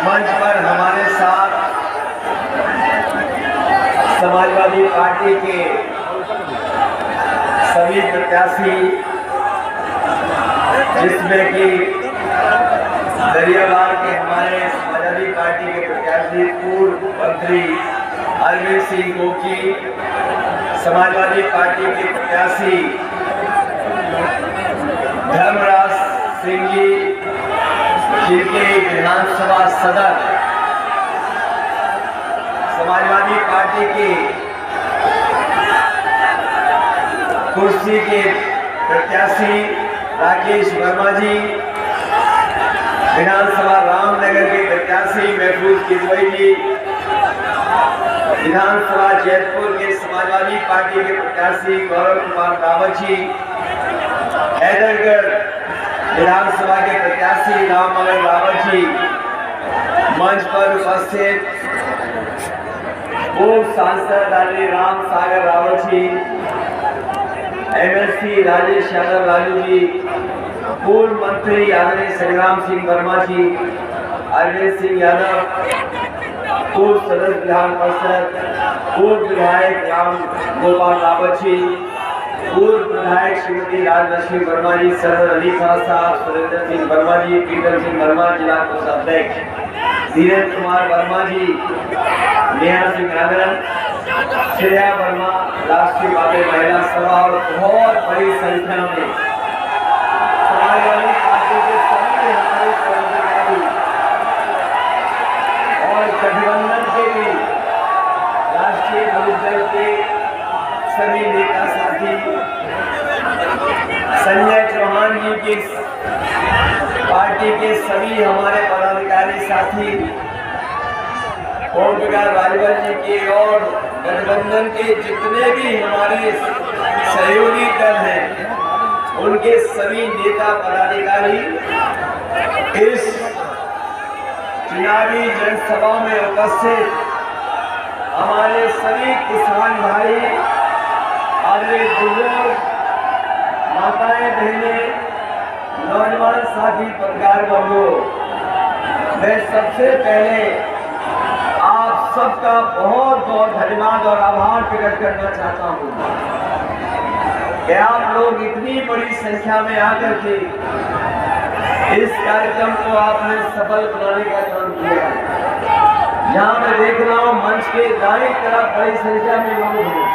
मंच पर हमारे साथ समाजवादी पार्टी के सभी प्रत्याशी, जिसमें कि दरियाबाद के हमारे समाजवादी पार्टी के प्रत्याशी पूर्व मंत्री अरविंद सिंह गोकी, समाजवादी पार्टी के प्रत्याशी धर्मराज सिंह जी, जिनके विधानसभा सदर समाजवादी पार्टी की कुर्सी के प्रत्याशी राकेश वर्मा जी, विधानसभा रामनगर के प्रत्याशी महफूज किदवई जी, विधानसभा जैतपुर के समाजवादी पार्टी के प्रत्याशी गौरव कुमार रावत जी, हैदरगढ़ विधानसभा के प्रत्याशी राममंगल रावत जी, मंच पर उपस्थित पूर्व सांसद आदरणीय राम सागर रावत जी, एमएलसी राजेश यादव लालू जी, पूर्व मंत्री आदरणीय संग्राम सिंह वर्मा जी, अरविंद सिंह यादव, पूर्व सदस्य विधान परिषद, पूर्व विधायक राम गोपाल रावत जी, पूर्व विधायक श्रीमती राजलक्ष्मी वर्मा जी, सरदार अली खान साहब, सुरेंद्र सिंह वर्मा जी, पीटर सिंह वर्मा जिला कोषाध्यक्ष, धीरेन्द्र कुमार वर्मा जी, नेहा सिंह आनंद, श्रेया वर्मा, राष्ट्रीयवादी महिला सभा और बहुत बड़ी संख्या में समाजवादी पार्टी के सभी हमारे पदाधिकारी और गठबंधन के भी राष्ट्रीय लोकदल के सभी नेता साथी, संजय चौहान जी की पार्टी के सभी हमारे पदाधिकारी साथी, ओम प्रकाश राजभर जी के और गठबंधन के जितने भी हमारे सहयोगी दल हैं, उनके सभी नेता पदाधिकारी इस चुनावी जनसभा में उपस्थित हमारे सभी किसान भाई, आदरणीय बुजुर्ग, माताएं, बहनें, नौजवान साथी, पत्रकार बंधु, मैं सबसे पहले आप सबका बहुत बहुत धन्यवाद और आभार प्रकट करना चाहता हूँ कि आप लोग इतनी बड़ी संख्या में आकर के इस कार्यक्रम को आपने सफल बनाने का काम किया। यहाँ मैं देख रहा हूँ मंच के दाईं तरफ बड़ी संख्या में लोग हैं।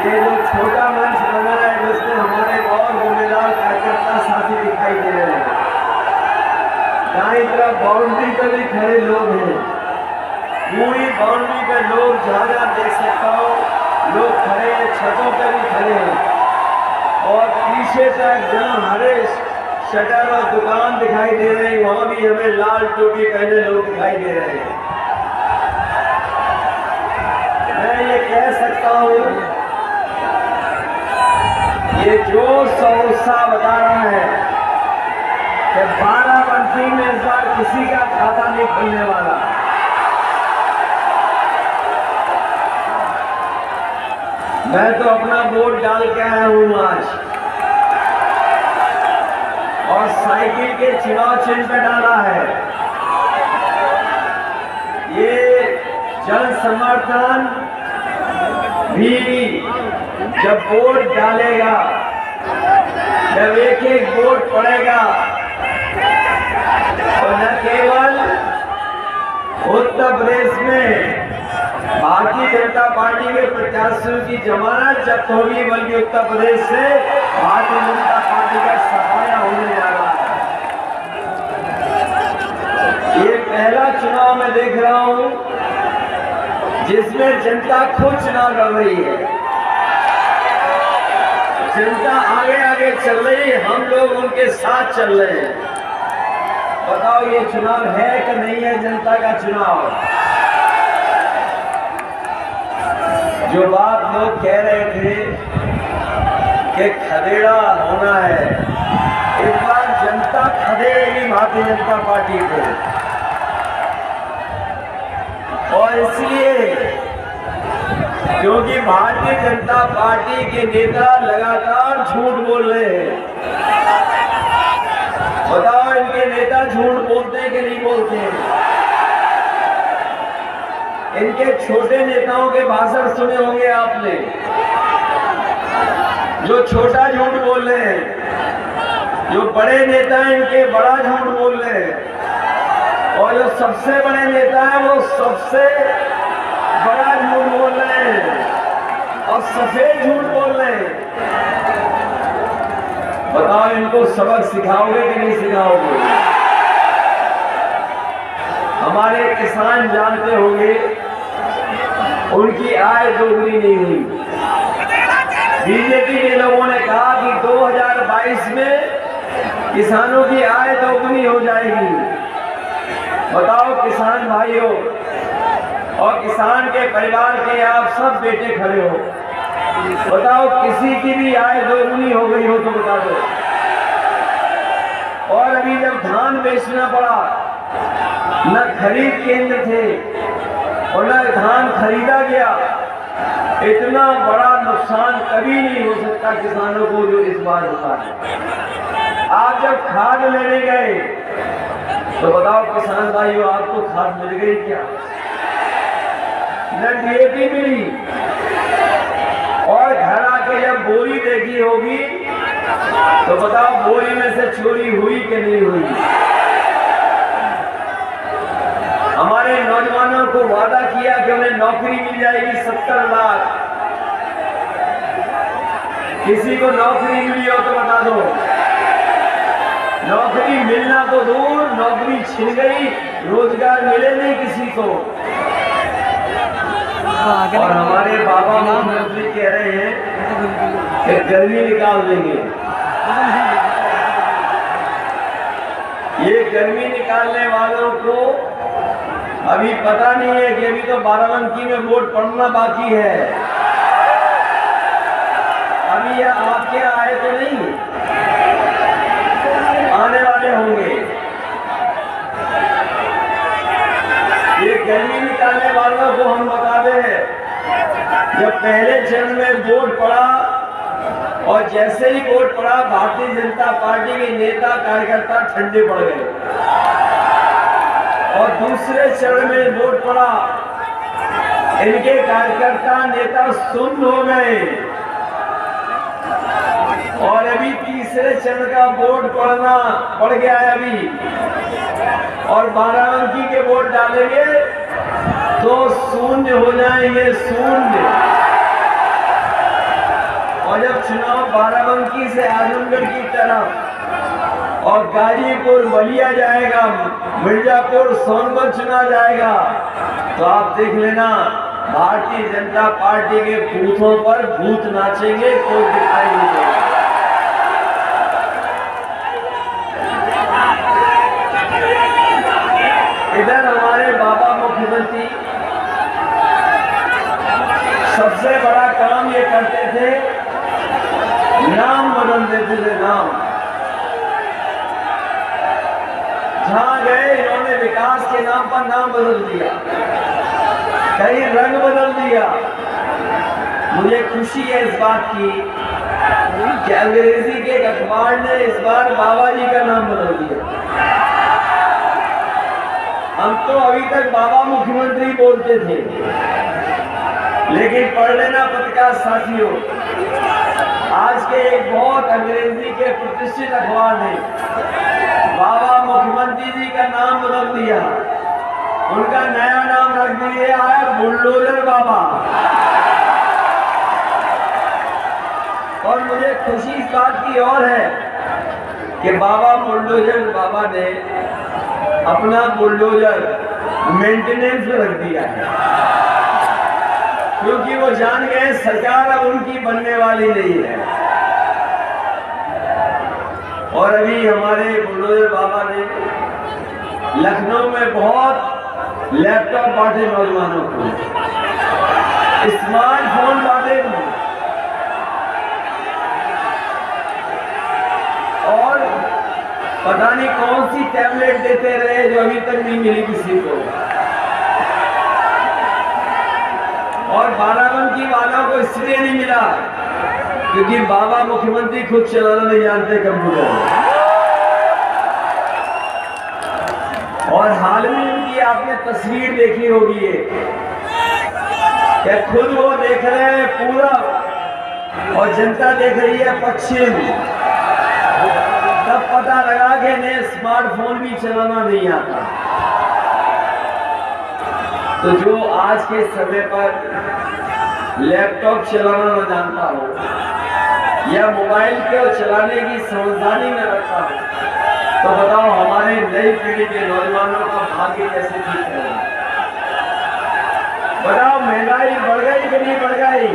ये जो छोटा मंच बना है, जिसमें हमारे और जिम्मेदार कार्यकर्ता साथी दिखाई दे रहे हैं। दाईं तरफ बाउंड्री पर भी खड़े लोग हैं। पूरी बाउंड्री पर लोग जहाँ देख सकता हो, लोग खड़े हैं, छतों पर भी खड़े हैं। और पीछे तक जहाँ हरे शटर और दुकान दिखाई दे रहे हैं, वहां भी हमें लाल टोपी पहने लोग दिखाई दे रहे हैं। मैं ये कह सकता हूँ, ये जोश और उत्साह बता रहा है कि बाराबंकी में इस बार किसी का खाता नहीं खुलने वाला। मैं तो अपना वोट डाल के आया हूं आज, और साइकिल के चुनाव चिन्ह पे डाला है। ये जन समर्थन भी जब वोट डालेगा, जब एक एक वोट पड़ेगा, तो न केवल उत्तर प्रदेश में भारतीय जनता पार्टी के प्रत्याशियों की जमानत जब्त होगी, बल्कि उत्तर प्रदेश से भारतीय जनता पार्टी का सफाया होने जा रहा है। ये पहला चुनाव मैं देख रहा हूं जिसमें जनता खुद चुनाव लड़ रही है। जनता आगे आगे चल रही है, हम लोग उनके साथ चल रहे हैं। बताओ, ये चुनाव है कि नहीं है जनता का चुनाव? जो बात लोग कह रहे थे कि खदेड़ा होना है, इस बार जनता खदेड़ेगी भारतीय जनता पार्टी को। और इसलिए क्योंकि भारतीय जनता पार्टी के नेता लगातार झूठ बोल रहे हैं। बताओ, इनके नेता झूठ बोलते हैं। इनके छोटे नेताओं के भाषण सुने होंगे आपने, जो छोटा झूठ बोल रहे हैं। जो बड़े नेता हैं इनके बड़ा झूठ बोल रहे हैं, और जो सबसे बड़े नेता हैं वो सबसे बड़ा झूठ बोल रहे हैं और सफेद झूठ बोल रहे हैं। बताओ, इनको सबक सिखाओगे कि नहीं सिखाओगे? हमारे किसान जानते होंगे उनकी आय दोगुनी नहीं हुई। बीजेपी के लोगों ने कहा कि 2022 में किसानों की आय दोगुनी हो जाएगी। बताओ किसान भाइयों और किसान के परिवार के आप सब बेटे खड़े हो, बताओ किसी की भी आय दोगुनी हो गई हो तो बता दो। और अभी जब धान बेचना पड़ा, न खरीद केंद्र थे और न धान खरीदा गया, इतना बड़ा नुकसान कभी नहीं हो सकता किसानों को जो इस बार हुआ है। आप जब खाद लेने गए तो बताओ किसान भाइयों, आपको खाद मिल गई क्या? न डीएपी मिली, और घर आके जब बोरी देखी होगी तो बताओ बोरी में से चोरी हुई कि नहीं हुई? हमारे नौजवानों को वादा किया कि उन्हें नौकरी मिल जाएगी 70 लाख। किसी को नौकरी मिली हो तो बता दो। नौकरी मिलना तो दूर, नौकरी छिन गई, रोजगार मिले नहीं किसी को। और हमारे बाबा मुख्यमंत्री कह रहे हैं कि गर्मी निकाल देंगे। ये गर्मी निकालने वालों को अभी पता नहीं है कि अभी तो बाराबंकी में वोट पड़ना बाकी है। अभी ये आपके आए तो नहीं, आने वाले होंगे। ये गर्मी निकालने वालों को हम बता दें, जब पहले चरण में वोट पड़ा और जैसे ही वोट पड़ा भारतीय जनता पार्टी के नेता कार्यकर्ता ठंडे पड़ गए, और दूसरे चरण में वोट पड़ा, इनके कार्यकर्ता नेता सुन्न हो गए, और अभी तीसरे चरण का वोट पड़ गया है अभी, और बाराबंकी के वोट डालेंगे तो शून्य हो जाएंगे, शून्य। और जब चुनाव बाराबंकी से आजमगढ़ की तरफ और गाजीपुर बलिया जाएगा, मिर्जापुर सोनभद्र चुना जाएगा, तो आप देख लेना भारतीय जनता पार्टी के बूथों पर भूत नाचेंगे, कोई दिखाई नहीं देगा। इधर हमारे बाबा मुख्यमंत्री सबसे बड़ा काम ये करते थे, नाम बदल देते थे, नाम। जहां गए इन्होंने विकास के नाम पर नाम बदल दिया, कहीं रंग बदल दिया। मुझे खुशी है इस बात की कि अंग्रेजी के अखबार ने इस बार बाबा जी का नाम बदल दिया। हम तो अभी तक बाबा मुख्यमंत्री बोलते थे, लेकिन पढ़ लेना पत्रकार साथियों, आज के एक बहुत अंग्रेजी के प्रतिष्ठित अखबार ने बाबा मुख्यमंत्री जी का नाम बदल दिया। उनका नया नाम रख दिया है बुलडोजर बाबा। और मुझे खुशी इस बात की और है कि बाबा बुलडोजर बाबा ने अपना बुलडोजर मेंटेनेंस में रख दिया है, क्योंकि वो जान गए सरकार अब उनकी बनने वाली नहीं है। और अभी हमारे बुलडोजर बाबा ने लखनऊ में बहुत लैपटॉप बांटे नौजवानों को, स्मार्टफोन बांटे, और पता नहीं कौन सी टैबलेट देते रहे जो अभी तक नहीं मिली किसी को। और बाराबंकी वालों को इसलिए नहीं मिला क्योंकि बाबा मुख्यमंत्री खुद चलाना नहीं जानते कंप्यूटर। और हाल आपने तस्वीर देखी होगी ये कि खुद वो देख रहे हैं पूरब और जनता देख रही है पश्चिम। तब पता लगा कि इन्हें स्मार्टफोन भी चलाना नहीं आता। तो जो आज के समय पर लैपटॉप चलाना न जानता हो या मोबाइल को चलाने की समझदारी न रखता हो, तो बताओ हमारे नई पीढ़ी के नौजवानों का भाग्य कैसे ठीक है? बताओ महंगाई बढ़ गई कि नहीं बढ़ गई?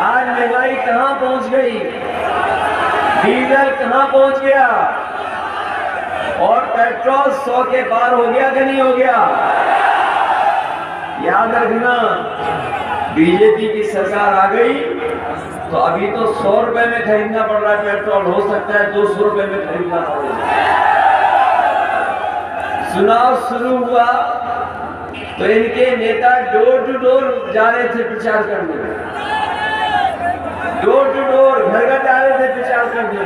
आज महंगाई कहां पहुंच गई? डीजल कहां पहुंच गया? और पेट्रोल 100 के पार हो गया कि नहीं हो गया? याद रखना, बीजेपी की सरकार आ गई तो अभी तो 100 रुपए में खरीदना पड़ रहा है पेट्रोल, हो सकता है 200 रुपए में खरीदना पड़ेगा। चुनाव शुरू हुआ तो इनके नेता डोर टू डोर जा रहे थे प्रचार करने, डोर टू डोर घर घर जा रहे थे प्रचार करने।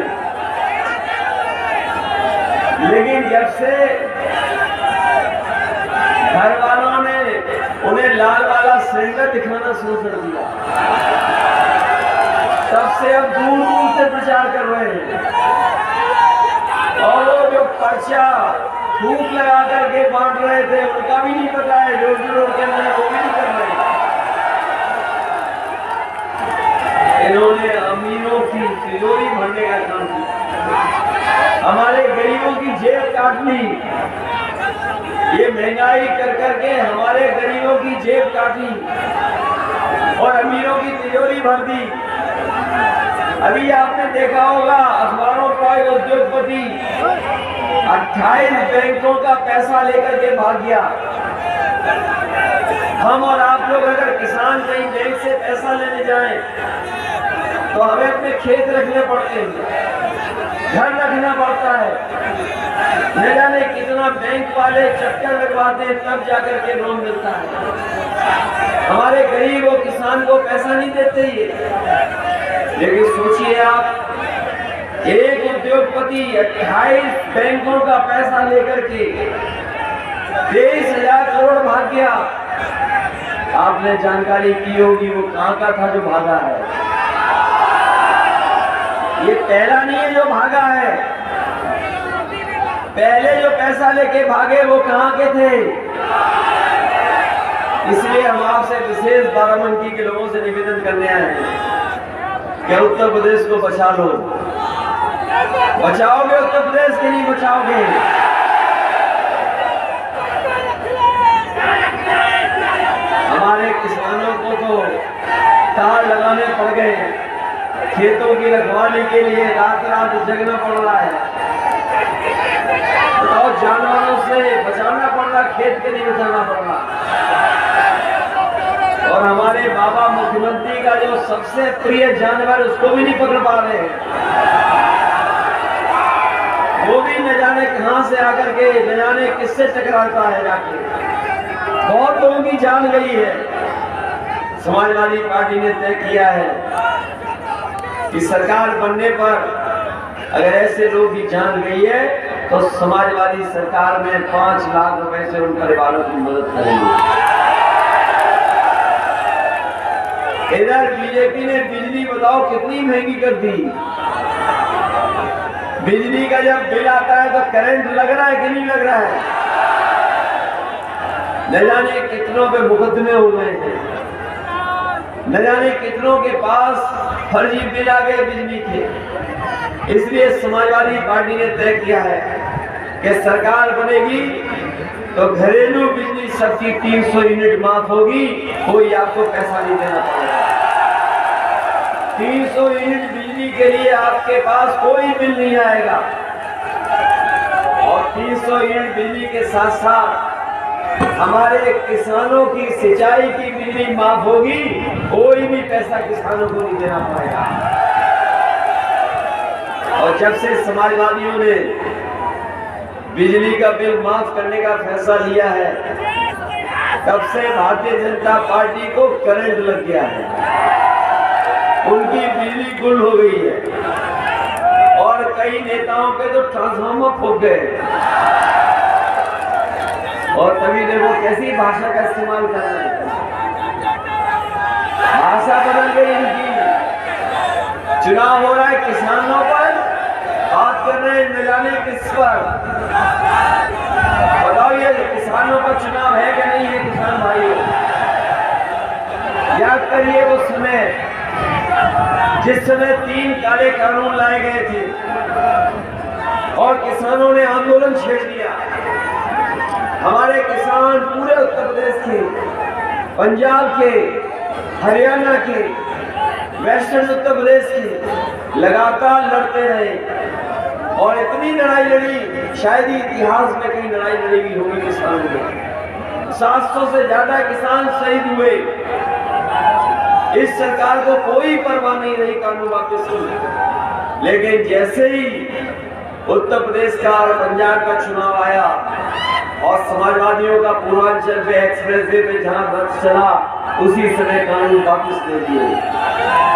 लेकिन जब से घर वालों ने उन्हें लाल वाला सिलेंडर दिखाना शुरू कर दिया, तब से अब दूर दूर से प्रचार कर रहे हैं। और वो जो पर्चा फूक लगा करके बांट रहे थे उनका भी नहीं पता है, डोर टू डोर करना है वो भी नहीं कर रहे। इन्होंने अमीरों की तिजोरी भरने का काम किया, हमारे गरीबों की जेब काट ली। ये महंगाई कर करके हमारे गरीबों की जेब काटी और अमीरों की तिजोरी भर दी। अभी आपने देखा होगा अखबारों का एक उद्योगपति 28 बैंकों का पैसा लेकर के भाग गया। हम और आप लोग अगर किसान कहीं बैंक से पैसा लेने जाएं तो हमें अपने खेत रखने पड़ते हैं, घर रखना पड़ता है, न जाने कितना बैंक वाले चक्कर लगवाते हैं तब जाकर के लोन मिलता है। हमारे गरीब और किसान को पैसा नहीं देते ये। लेकिन सोचिए आप, एक उद्योगपति 28 बैंकों का पैसा लेकर के 23,000 करोड़ भाग गया। आपने जानकारी की होगी वो कहां का था जो भागा है। ये पहला नहीं है जो भागा है, पहले जो पैसा लेके भागे वो कहां के थे। इसलिए हम आपसे विशेष बाराबंकी के लोगों से निवेदन करने आए हैं कि उत्तर प्रदेश को बचा लो। बचाओगे उत्तर प्रदेश के नहीं बचाओगे? हमारे किसानों को तो तार लगाने पड़ गए, खेतों की रखवाली के लिए रात रात जगना पड़ रहा है, और जानवरों से बचाना पड़ रहा, खेत के नहीं बचाना पड़ रहा। और हमारे बाबा मुख्यमंत्री का जो सबसे प्रिय जानवर उसको भी नहीं पकड़ पा रहे हैं, वो भी न जाने कहां से आकर के न जाने किससे टकराता है जाके। बहुत लोगों की जान गई है। समाजवादी पार्टी ने तय किया है कि सरकार बनने पर अगर ऐसे लोग की जान गई है तो समाजवादी सरकार में 5 लाख रुपए से उन परिवारों की मदद करेंगे। इधर बीजेपी ने बिजली बताओ कितनी महंगी कर दी। बिजली का जब बिल आता है तो करंट लग रहा है कि नहीं लग रहा है? न जाने कितनों पे मुकदमे हो गए हैं, न जाने कितनों के पास फर्जी बिल आ गए बिजली के। इसलिए समाजवादी पार्टी ने तय किया है कि सरकार बनेगी तो घरेलू बिजली सबकी 300 यूनिट माफ होगी, कोई आपको पैसा नहीं देना पड़ेगा। 300 यूनिट बिजली के लिए आपके पास कोई बिल नहीं आएगा, और 300 यूनिट बिजली के साथ साथ हमारे किसानों की सिंचाई की बिजली माफ होगी, कोई भी पैसा किसानों को नहीं देना पड़ेगा। और जब से समाजवादियों ने बिजली का बिल माफ करने का फैसला लिया है, तब से भारतीय जनता पार्टी को करंट लग गया है, उनकी बिजली गुल हो गई है, और कई नेताओं के तो ट्रांसफार्मर फूक गए। और तभी देखो कैसी भाषा का इस्तेमाल कर रहे हैं, भाषा बदल गई इनकी। चुनाव हो रहा है किसानों पर, बात कर रहे हैं न जाने किस पर। बताओ ये किसानों का चुनाव है कि नहीं है किसान भाइयों? याद करिए वो समय जिस समय 3 काले कानून लाए गए थे और किसानों ने आंदोलन छेड़ दिया। हमारे किसान पूरे उत्तर प्रदेश के, पंजाब के, हरियाणा के, वेस्टर्न उत्तर प्रदेश के लगातार लड़ते रहे और इतनी लड़ाई लड़ी, शायद ही इतिहास में कहीं लड़ाई लड़ी हुई होगी किसानों में। 700 से ज्यादा किसान शहीद हुए। इस सरकार को कोई परवाह नहीं रही कानून वापस की। लेकिन जैसे ही उत्तर प्रदेश का और पंजाब का चुनाव आया और समाजवादियों का पूर्वांचल पे एक्सप्रेस वे पे जहां रथ चला, उसी समय कानून वापस ले लिए।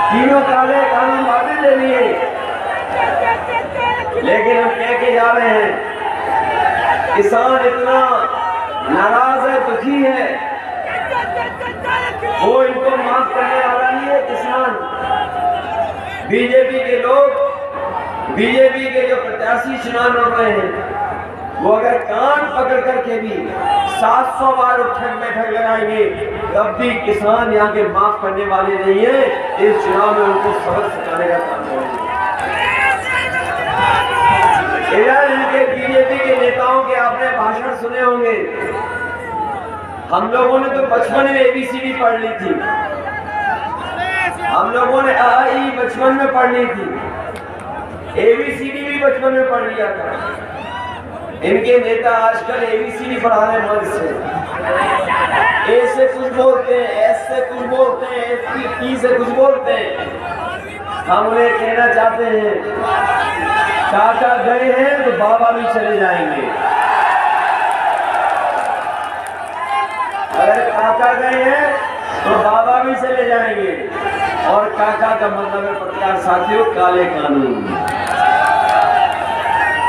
तीनों काले कानून वापस ले लिए। लेकिन हम कह के जा रहे हैं, किसान इतना नाराज है, दुखी है, वो इनको माफ करने वाला नहीं है किसान। बीजेपी के लोग, बीजेपी के जो प्रत्याशी चुनाव लड़ रहे हैं, वो अगर कान पकड़ करके भी 700 बार उठक बैठक लगाएंगे, तब भी किसान यहाँ के माफ करने वाले नहीं है। इस चुनाव में उनको सबक सिखाने का काम करेंगे। इधर इनके बीजेपी के नेताओं के आपने भाषण सुने होंगे। हम लोगों ने तो बचपन में ABCD पढ़ ली थी, हम लोगों ने A बचपन में पढ़ ली थी, ABCD भी बचपन में पढ़ लिया था। इनके नेता आजकल ABCD पढ़ा रहे मन से। A से कुछ बोलते हैं, S से कुछ बोलते हैं, T से कुछ बोलते हैं। हम उन्हें कहना चाहते हैं, काका गए हैं तो बाबा भी चले जाएंगे। अगर काका गए हैं तो बाबा भी चले जाएंगे। और काका का मतलब है पत्रकार साथियों, काले कानून।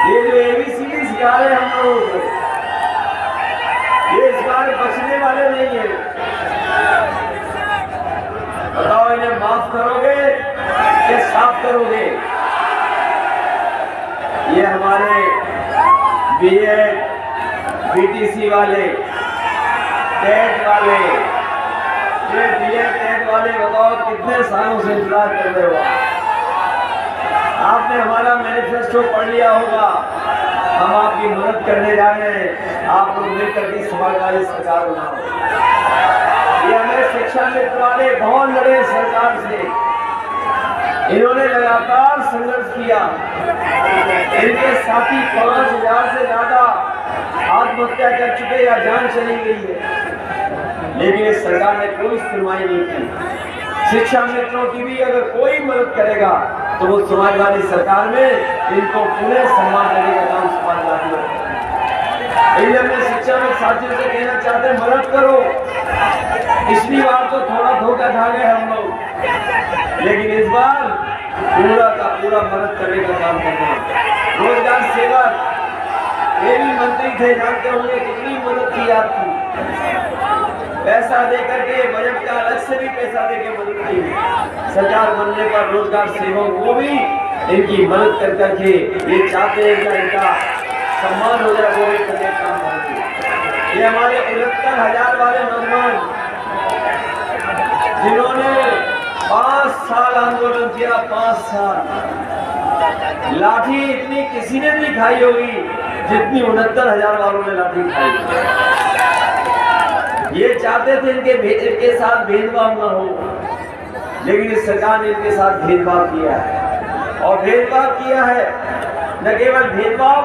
ये जो ABCD सिखा रहे हम लोगों को, ये इस बार बचने वाले नहीं है। बताओ इन्हें माफ करोगे कि साफ करोगे? ये हमारे BEd, BTC वाले, टेट वाले, ये BEd टेट वाले, बताओ कितने सालों से इंतजार कर रहे हो? आपने हमारा मैनिफेस्टो पढ़ लिया होगा। हम आपकी मदद करने जा रहे हैं। आप लोग मिलकर के समाजवादी सरकार बनाओ। ये हमें शिक्षा मित्र वाले बहुत लड़े सरकार से, इन्होंने लगातार संघर्ष किया। इनके साथी 5000 से ज्यादा आत्महत्या कर चुके या जान चली गई है, लेकिन इस सरकार ने कोई सुनवाई नहीं की। शिक्षा मित्रों की भी अगर कोई मदद करेगा तो वो समाजवादी सरकार में इनको पुनः सम्मान देने का काम समाजवादी है। अपने शिक्षा में साथियों से कहना चाहते हैं, मदद करो। पिछली बार तो थोड़ा धोखा खा गए हम लोग, लेकिन इस बार पूरा का पूरा मदद करने का काम करना। रोजगार सेवक, ये भी मंत्री थे, जानते होंगे कितनी मदद की आपकी। पैसा देकर के, बजट का अलग से भी पैसा देकर मदद की। सरकार बनने पर रोजगार सेवकों को भी इनकी मदद कर करके ये चाहते हैं कि इनका सम्मान हो जाए, वो भी करने का काम करेंगे। ये हमारे 69,000 वाले नौजवान जिन्होंने 5 साल आंदोलन किया, 5 साल लाठी इतनी किसी ने नहीं खाई होगी जितनी 69,000 वालों ने लाठी खाई। ये चाहते थे इनके साथ भेदभाव न हो, लेकिन इस सरकार ने इनके साथ भेदभाव किया है। और भेदभाव किया है, न केवल भेदभाव,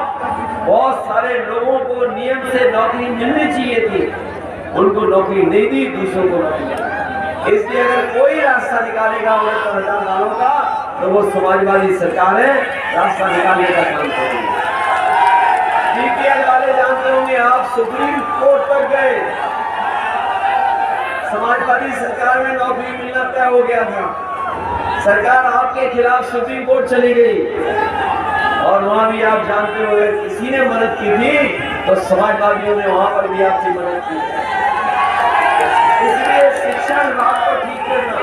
बहुत सारे लोगों को नियम से नौकरी मिलनी चाहिए थी, उनको नौकरी नहीं दी, दूसरों को नौकरी। इसलिए अगर कोई रास्ता निकालेगा 69,000 वालों का, तो वो समाजवादी सरकार है, रास्ता निकालने का काम करेगी। BPL वाले जानते होंगे आप, सुप्रीम कोर्ट तक गए, समाजवादी सरकार में नौकरी मिलना तय हो गया था। सरकार आपके खिलाफ सुप्रीम कोर्ट चली गई और वहां भी आप जानते हो किसी ने मदद की थी, तो समाजवादियों ने वहां पर भी आपकी मदद की। इसलिए शिक्षा विभाग को ठीक करना,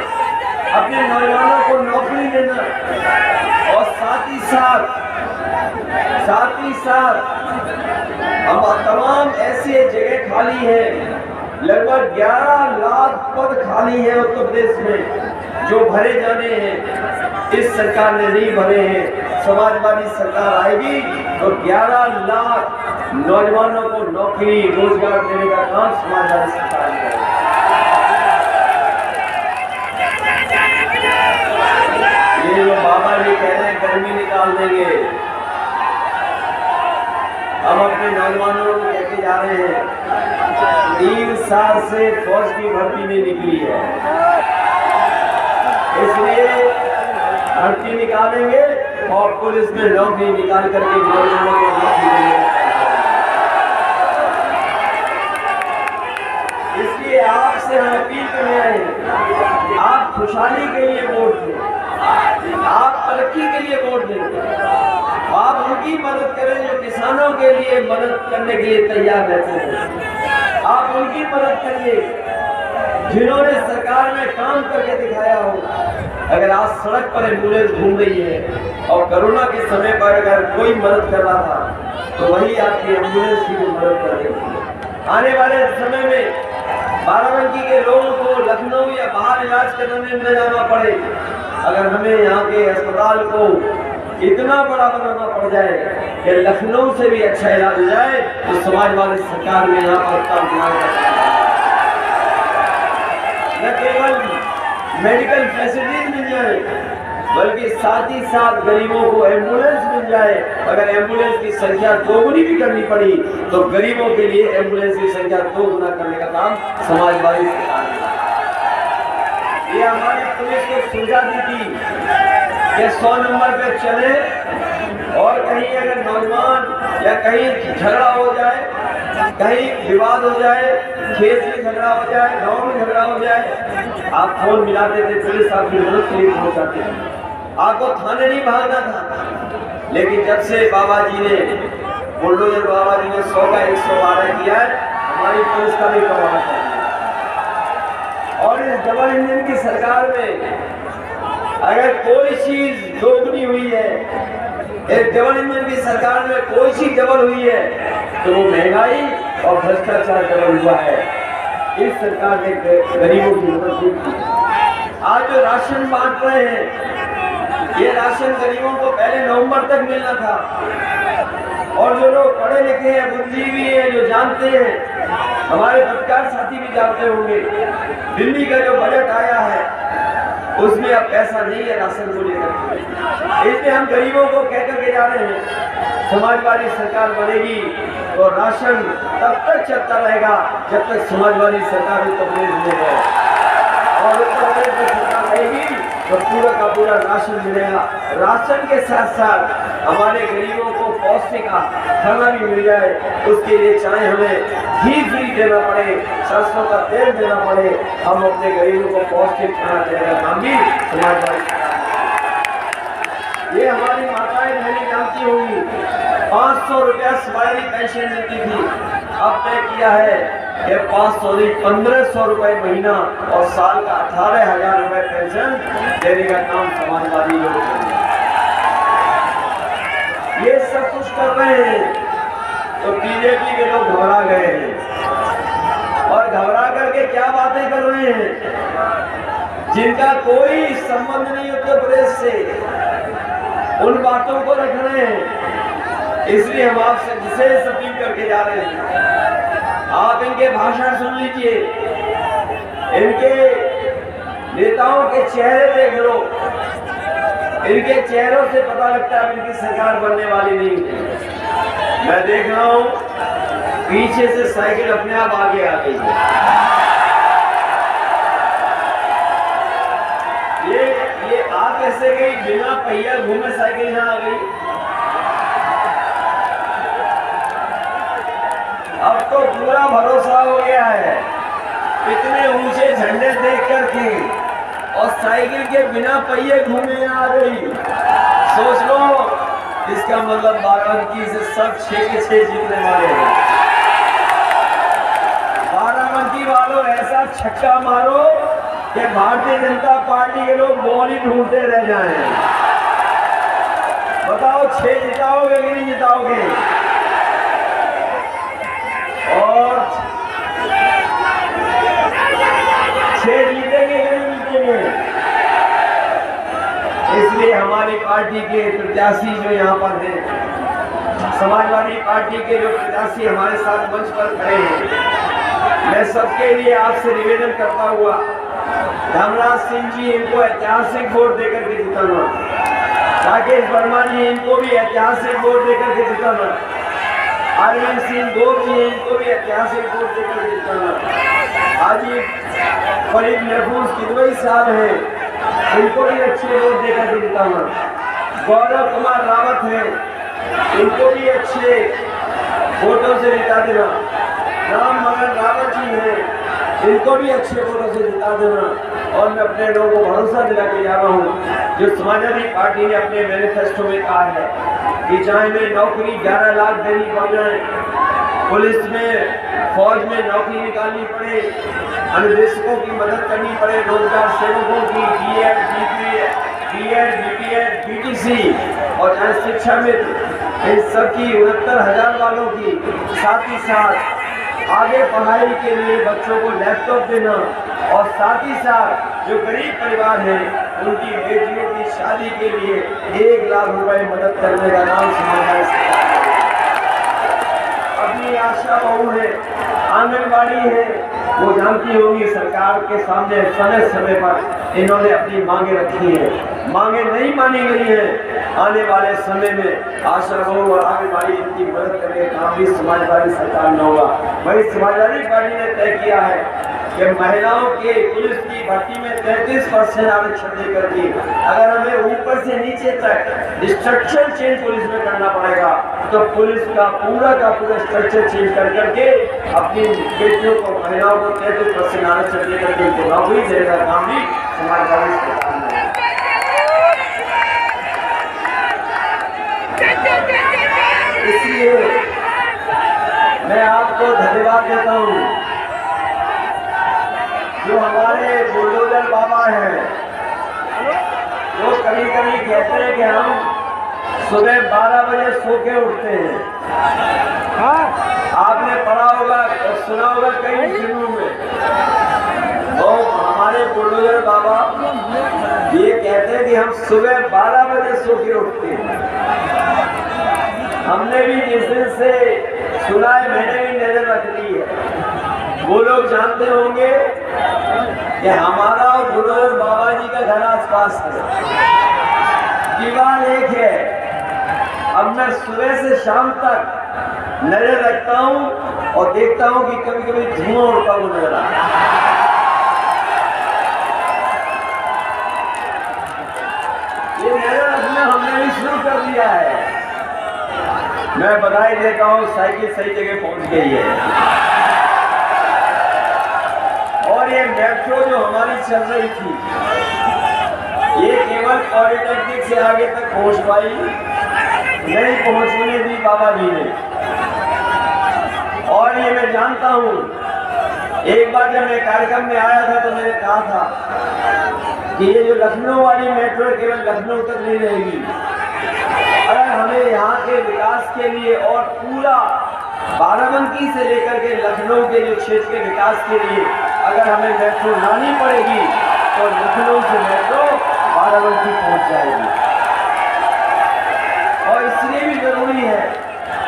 अपने नौजवानों को नौकरी देना और साथ ही साथ हम तमाम ऐसे जगह खाली है, लगभग 11 लाख पद खाली है उत्तर प्रदेश में जो भरे जाने हैं। इस सरकार ने नहीं भरे हैं। समाजवादी सरकार आएगी तो 11 लाख नौजवानों को नौकरी रोजगार देने का काम समाजवादी सरकार करेगी। ये जो बाबा जी कह रहे हैं गर्मी निकाल देंगे, हम अपने नौजवानों को कहते जा रहे हैं 3 साल से फौज की भर्ती नहीं निकली है, इसलिए भर्ती निकालेंगे और पुलिस में नौकरी निकाल करके नौजवानों को नौकरी देंगे। इसलिए आपसे हम अपील करने आए हैं, आप खुशहाली के लिए वोट दें, आप तरक्की के लिए वोट दें, आप उनकी मदद करें जो किसानों के लिए मदद करने के लिए तैयार रहते हैं। आप उनकी मदद करिए जिन्होंने सरकार में काम करके दिखाया हो। अगर आज सड़क पर एम्बुलेंस घूम रही है और कोरोना के समय पर अगर कोई मदद कर रहा था तो वही आपकी एम्बुलेंस की भी मदद कर रही है। आने वाले समय में बाराबंकी के लोगों को लखनऊ या बाहर इलाज कराने न जाना पड़े, अगर हमें यहाँ के अस्पताल को इतना बड़ा बनाना पड़ जाए कि लखनऊ से भी अच्छा इलाज हो जाए तो समाजवादी सरकार में यहाँ पर काम न केवल मेडिकल फैसिलिटीज मिल जाए बल्कि साथ ही साथ गरीबों को एम्बुलेंस मिल जाए। अगर एम्बुलेंस की संख्या 2 गुनी भी करनी पड़ी तो गरीबों के लिए एम्बुलेंस की संख्या 2 गुना करने का काम समाजवादी सरकार ने। ये हमारी पुलिस को सुविधा दी थी कि 100 नंबर पे चले और कहीं अगर नौजवान या कहीं झगड़ा हो जाए, कहीं विवाद हो जाए, खेत में झगड़ा हो जाए, गांव में झगड़ा हो जाए, आप फोन मिलाते थे, पुलिस आपकी मदद के लिए पहुंच जाती थी। आपको थाने नहीं भागना था। लेकिन जब से बाबा जी ने बुलडोजर बाबा जी ने 100 का 112 किया है, हमारी पुलिस का भी करवाना चाहिए। और इस डबल इंजन की सरकार में अगर कोई चीज दोगुनी हुई है, एक डबल इंजन की सरकार में कोई चीज डबल हुई है तो वो महंगाई और भ्रष्टाचार डबल हुआ है। इस सरकार ने गरीबों की मदद की। आज जो राशन बांट रहे हैं, ये राशन गरीबों को पहले नवंबर तक मिलना था। और जो लोग पढ़े लिखे हैं, बुद्धिजीवी हैं, जो जानते हैं, हमारे पत्रकार साथी भी जानते होंगे, दिल्ली का जो बजट आया है उसमें अब पैसा नहीं है राशन को लेकर। इसलिए हम गरीबों को कह करके जा रहे हैं समाजवादी सरकार बनेगी तो राशन तब तक चलता रहेगा जब तक समाजवादी सरकार उत्तर प्रदेश में है। और उत्तर प्रदेश में सरकार रहेगी तो पूरा का पूरा राशन मिलेगा। राशन के साथ साथ हमारे गरीबों को पौष्टिक खाना भी मिल जाए, उसके लिए चाहे हमें घी फ्री देना पड़े, सरसों का तेल देना पड़े, हम अपने गरीबों को पौष्टिक खाना देने का काम भी समाजवादी। ये हमारी माताएं बहनें जानती होंगी, 500 रुपया सवारी पेंशन मिलती थी, अब तय किया है कि 500 नहीं 1500 रुपए महीना और साल का 18,000 रुपए पेंशन देने का काम समाजवादी लोग करेंगे। ये सब कुछ कर रहे हैं तो बीजेपी के लोग घबरा गए हैं और घबरा करके क्या बातें कर रहे हैं जिनका कोई संबंध नहीं उत्तर प्रदेश से, उन बातोबातों को रख रहे हैं। इसलिए हम आपसे विशेष अपील करके जा रहे हैं, आप इनके भाषण सुन लीजिए, इनके नेताओं के चेहरे देख लो, इनके चेहरों से पता लगता है इनकी सरकार बनने वाली नहीं है। मैं देख रहा हूं पीछे से साइकिल अपने आप आगे आ गई है। ये आ कैसे गई? बिना पहिया घूमे साइकिल यहाँ आ गई। अब तो पूरा भरोसा हो गया है, इतने ऊंचे झंडे देख करके और साइकिल के बिना पहिए घूमे आ गई। सोच लो, इसका मतलब बाराबंकी से सब 6 के 6 जीतने वाले हैं। बाकी वालों ऐसा छक्का मारो कि भारतीय जनता पार्टी के लोग बॉल ही ढूंढते रह जाएं। बताओ 6 जिताओगे कि नहीं जिताओगे? और 6 जीतेंगे कि नहीं जीतेंगे? इसलिए हमारी पार्टी के प्रत्याशी जो यहाँ पर हैं, समाजवादी पार्टी के जो प्रत्याशी हमारे साथ मंच पर खड़े हैं, मैं सबके लिए आपसे निवेदन करता हुआ धर्मराज सिंह जी इनको ऐतिहासिक वोट देकर के जिताना, राकेश वर्मा जी इनको भी ऐतिहासिक वोट देकर के जिताना, अरविंद सिंह गोप जी इनको भी ऐतिहासिक वोट देकर के जिताना, हाजी फरीद महफूज किदवई साहब हैं इनको भी अच्छे वोट देकर के जिताना, गौरव कुमार रावत हैं इनको भी अच्छे वोटों से जिता देना, राम मगन रावत जी हैं इनको भी अच्छे वोटों से जिता देना। और मैं अपने लोगों को भरोसा दिला के जा रहा हूँ, जो समाजवादी पार्टी ने अपने मैनिफेस्टो में कहा है कि चाहे में नौकरी 11 लाख देनी पड़ जाए, पुलिस में फौज में नौकरी निकालनी पड़े, अनुदेशकों की मदद करनी पड़े, रोजगार सेवकों की बीएड बीपीएड बीटीसी और चाहे शिक्षा में इन सबकी 69,000 वालों की, साथ ही साथ आगे पढ़ाई के लिए बच्चों को लैपटॉप देना और साथ ही साथ जो गरीब परिवार हैं उनकी बेटियों की शादी के लिए 1 लाख रुपए मदद करने का नाम समाजवादी सरकार अपनी आशा बहु है, आंगनबाड़ी है, वो जानती होंगी सरकार के सामने समय समय पर इन्होंने अपनी मांगे रखी है, मांगे नहीं मानी गई है। आने वाले समय में आशा बहु और आंगनबाड़ी इनकी मदद करने का काम भी समाजवादी सरकार में होगा। वही समाजवादी पार्टी ने तय किया है कि महिलाओं के पुलिस की भर्ती में 33% आरक्षण देकर के अगर हमें ऊपर से नीचे तक स्ट्रक्चर चेंज पुलिस में करना पड़ेगा तो पुलिस का पूरा स्ट्रक्चर चेंज कर करके अपनी बेटियों को, महिलाओं को 33% आरक्षण देकर के उनको नौकरी देने का काम भी समाजवादी सरकार ने। इसलिए मैं आपको धन्यवाद देता हूँ जो हमारे बुलडोजर बाबा हैं, वो कभी कभी कहते हैं कि हम सुबह 12 बजे सो के उठते हैं। आपने पढ़ा होगा और सुना होगा कई फिल्मों में, तो हमारे बुलडोजर बाबा ये कहते हैं कि हम सुबह 12 बजे सो के उठते हैं। हमने भी जिस दिन से सुना है मैंने भी नजर रख ली है। वो लोग जानते होंगे कि हमारा और बुलडोजर बाबा जी का घर आसपास है, दीवार एक है। अब मैं सुबह से शाम तक नजर रखता हूँ और देखता हूँ कि कभी कभी धुआं उड़ता हुआ नजर आता है। ये नजर रखना हमने भी शुरू कर दिया है। मैं बधाई देता हूँ, साइकिल सही जगह पहुंच गई है। और ये मेट्रो जो हमारी चल रही थी, ये केवल पॉलिटेक्निक से आगे तक पहुंच पाई, नहीं पहुंचने दी बाबा जी ने। और ये मैं जानता हूँ, एक बार जब मैं कार्यक्रम में आया था तो मैंने कहा था कि ये जो लखनऊ वाली मेट्रो केवल लखनऊ तक नहीं रहेगी। अगर हमें यहाँ के विकास के लिए और पूरा बाराबंकी से लेकर के लखनऊ के जो क्षेत्र के विकास के लिए अगर हमें मेट्रो लानी पड़ेगी तो लखनऊ से मेट्रो बाराबंकी पहुँच जाएगी। और इसलिए भी जरूरी है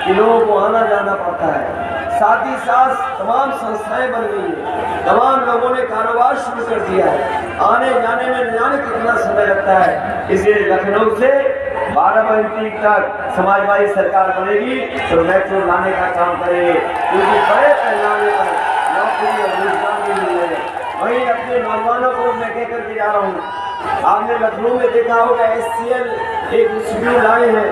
कि लोगों को आना जाना पड़ता है। साथ ही साथ तमाम संस्थाएं बन गई है, तमाम लोगों ने कारोबार शुरू कर दिया है, आने जाने में न जाने कितना समय लगता है। इसलिए लखनऊ से बाराबंकी तक समाजवादी सरकार बनेगी तो मेट्रो लाने का काम करेंगे, क्योंकि बड़े पैमाने पर नौकरी और रोजगार भी मिलेगा। वहीं अपने नौजवानों को मैं कह करके जा रहा हूँ, आपने लखनऊ में देखा होगा SCL एक इंस्टीट्यूट आए हैं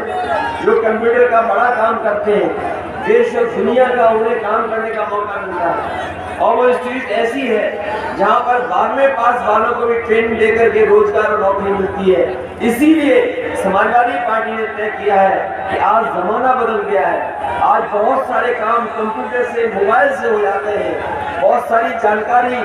जो कंप्यूटर का बड़ा काम करते हैं। देश और दुनिया का उन्हें काम करने का मौका मिलता है। और वो इंस्टीट्यूट ऐसी है जहाँ पर 12वें पास वालों को भी ट्रेनिंग देकर के रोजगार और नौकरी मिलती है। इसीलिए समाजवादी पार्टी ने तय किया है कि आज जमाना बदल गया है। आज बहुत सारे काम कंप्यूटर से, मोबाइल से हो जाते हैं। बहुत सारी जानकारी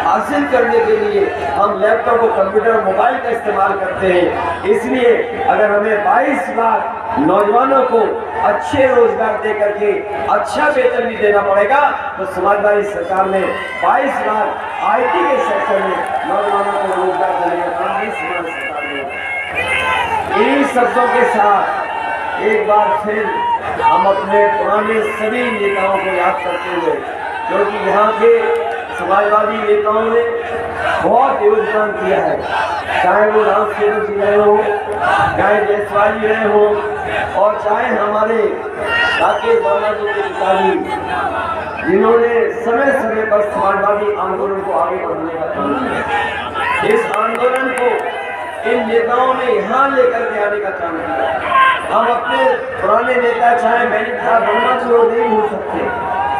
हासिल करने के लिए हम लैपटॉप और कंप्यूटर और मोबाइल का इस्तेमाल करते हैं। इसलिए अगर हमें 22 लाख नौजवानों को अच्छे रोजगार दे करके अच्छा वेतन भी देना पड़ेगा, तो समाजवादी सरकार ने 22 लाख आईटी के सेक्टर में नौजवानों को रोजगार देने का काम नहीं समाज सरकार ने। इन शब्दों के साथ एक बार फिर हम अपने पुराने सभी नेताओं को याद करते हुए, क्योंकि यहाँ के समाजवादी नेताओं ने बहुत योगदान किया है, चाहे वो राम सेवक जी रहे हो, चाहे जायसवाल जी रहे हो, और चाहे हमारे राकेश वर्मा जी के पिताजी, जिन्होंने समय समय पर समाजवादी आंदोलन को आगे बढ़ाने का काम किया। इस आंदोलन को इन नेताओं ने यहाँ लेकर के आने का काम किया। हम अपने पुराने नेता चाहे मैनिक साहब वर्मा जी को नहीं भूल सकते,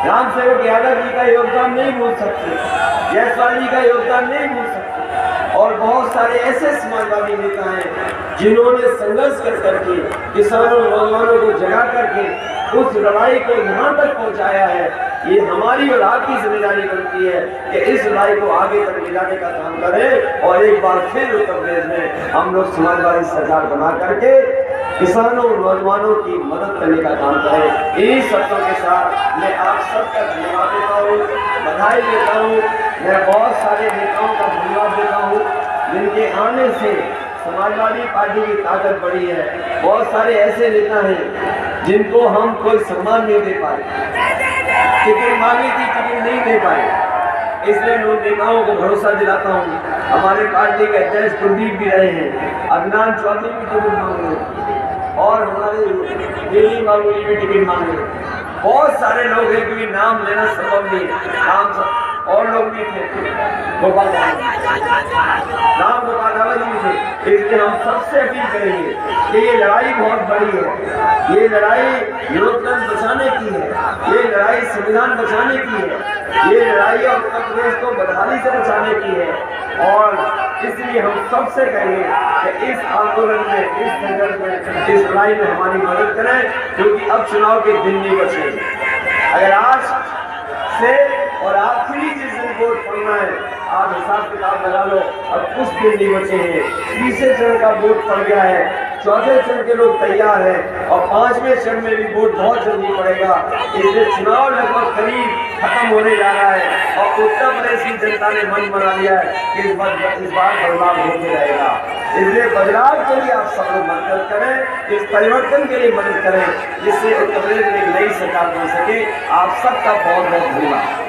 राम सेवक यादव जी का योगदान नहीं भूल सकते, जायसवाल जी का योगदान नहीं भूल सकते, और बहुत सारे ऐसे समाजवादी नेता हैं जिन्होंने संघर्ष कर करके किसानों नौजवानों को जगा करके उस लड़ाई को यहाँ तक पहुँचाया है। ये हमारी और आपकी जिम्मेदारी बनती है कि इस लड़ाई को आगे तक ले जाने का काम करें, और एक बार फिर उत्तर प्रदेश में हम लोग समाजवादी सरकार बना करके किसानों और नौजवानों की मदद करने का काम करें। इन शब्दों के साथ मैं आप सबका धन्यवाद देता हूँ, बधाई देता हूँ। मैं बहुत सारे नेताओं का धन्यवाद देता हूँ जिनके आने से समाजवादी पार्टी की ताकत बढ़ी है। बहुत सारे ऐसे नेता हैं जिनको हम कोई सम्मान नहीं दे पाए, टिकट मांगी थी टिकट नहीं दे पाए, इसलिए लोग नेताओं को भरोसा दिलाता हूँ। हमारे पार्टी के अध्यक्ष कुलदीप भी रहे हैं, अदनान चौधरी भी टिकट मांग रहे, और हमारे दिल्ली वालों भी टिकट मांग रहे। बहुत सारे लोग हैं, क्योंकि नाम लेना संभव नहीं है, नाम और लोग भी थे, गोपाल राम गोपाल रावत जी थे। इसलिए हम सबसे अपील करेंगे कि ये लड़ाई बहुत बड़ी है, ये लड़ाई लोकतंत्र बचाने की है, ये लड़ाई संविधान बचाने की है, ये लड़ाई उत्तर प्रदेश को बदहाली से बचाने की है। और इसलिए हम सबसे कहेंगे कि इस आंदोलन में, इस संघर्ष में, इस लड़ाई में हमारी मदद करें, क्योंकि अब चुनाव के दिन नहीं बचे। अगर आज से और आखिरी जिस दिन वोट पड़ना है, आप हिसाब किताब लगा लो, अब कुछ दिन नहीं बचे हैं। तीसरे चरण का वोट पड़ गया है, चौथे चरण के लोग तैयार हैं, और 5वें चरण में भी वोट बहुत जल्दी पड़ेगा। इसलिए चुनाव लगभग करीब खत्म होने जा रहा है, और उत्तर प्रदेश की जनता ने मन बना लिया है कि इस बार बदलाव होते रहेगा। इसलिए बदलाव के लिए आप सब लोग मदद करें, इस परिवर्तन के लिए मदद करें, जिससे उत्तर प्रदेश में एक नई सरकार बन सके। आप सबका बहुत बहुत धन्यवाद।